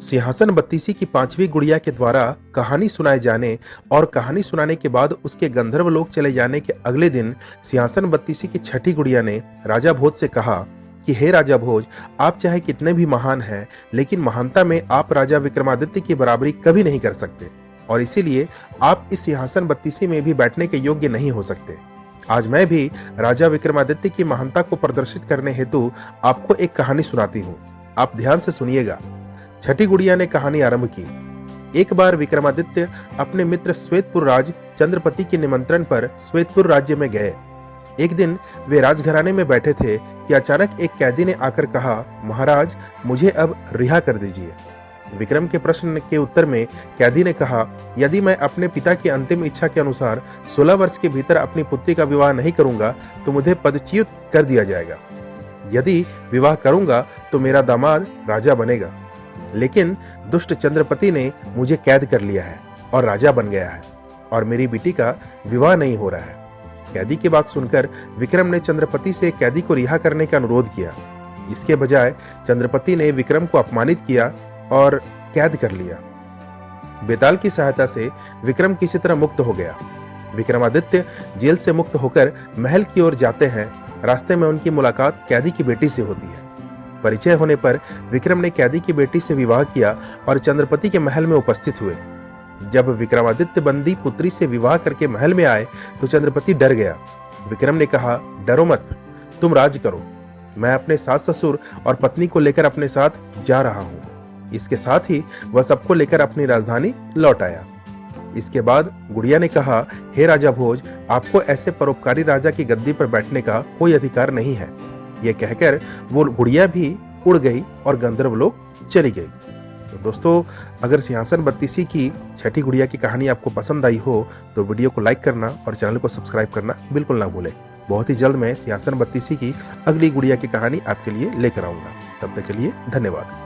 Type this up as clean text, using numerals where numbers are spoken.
सिंहासन बत्तीसी की पांचवी गुड़िया के द्वारा कहानी सुनाए जाने और कहानी सुनाने के बाद उसके गंधर्व लोक चले जाने के अगले दिन सिंहासन बत्तीसी की छठी गुड़िया ने राजा भोज से कहा कि हे राजा भोज, आप चाहे कितने भी महान हैं, लेकिन महानता में आप राजा विक्रमादित्य की बराबरी कभी नहीं कर सकते और इसीलिए आप इस सिंहासन बत्तीसी में भी बैठने के योग्य नहीं हो सकते। आज मैं भी राजा विक्रमादित्य की महानता को प्रदर्शित करने हेतु आपको एक कहानी सुनाती हूँ। आप ध्यान से सुनिएगा। छठी गुड़िया ने कहानी आरंभ की। एक बार विक्रमादित्य अपने मित्र श्वेतपुर राज चंद्रपति के निमंत्रण पर श्वेतपुर राज्य में गए। एक दिन वे राजघराने में बैठे थे कि अचानक एक कैदी ने आकर कहा, महाराज, मुझे अब रिहा कर दीजिए। विक्रम के प्रश्न के उत्तर में कैदी ने कहा, यदि मैं अपने पिता की अंतिम इच्छा के अनुसार 16 वर्ष के भीतर अपनी पुत्री का विवाह नहीं करूंगा तो मुझे पदच्युत कर दिया जाएगा। यदि विवाह करूंगा तो मेरा दामाद राजा बनेगा, लेकिन दुष्ट चंद्रपति ने मुझे कैद कर लिया है और राजा बन गया है और मेरी बेटी का विवाह नहीं हो रहा है। कैदी की बात सुनकर विक्रम ने चंद्रपति से कैदी को रिहा करने का अनुरोध किया। इसके बजाय चंद्रपति ने विक्रम को अपमानित किया और कैद कर लिया। बेताल की सहायता से विक्रम किसी तरह मुक्त हो गया। विक्रमादित्य जेल से मुक्त होकर महल की ओर जाते हैं। रास्ते में उनकी मुलाकात कैदी की बेटी से होती है। परिचय होने पर विक्रम ने कैदी की बेटी से विवाह किया और चंद्रपति के महल में उपस्थित हुए। जब विक्रमादित्य बंदी पुत्री से विवाह करके महल में आए तो चंद्रपति डर गया। विक्रम ने कहा, डरो मत, तुम राज करो। मैं अपने सास ससुर और पत्नी को लेकर अपने साथ जा रहा हूँ। इसके साथ ही वह सबको लेकर अपनी राजधानी लौट आया। इसके बाद गुड़िया ने कहा, हे राजा भोज, आपको ऐसे परोपकारी राजा की गद्दी पर बैठने का कोई अधिकार नहीं है। यह कहकर वो गुड़िया भी उड़ गई और गंधर्व लोक चली गई। तो दोस्तों, अगर सिंहासन बत्तीसी की छठी गुड़िया की कहानी आपको पसंद आई हो तो वीडियो को लाइक करना और चैनल को सब्सक्राइब करना बिल्कुल ना भूलें। बहुत ही जल्द मैं सिंहासन बत्तीसी की अगली गुड़िया की कहानी आपके लिए लेकर आऊंगा। तब तक के लिए धन्यवाद।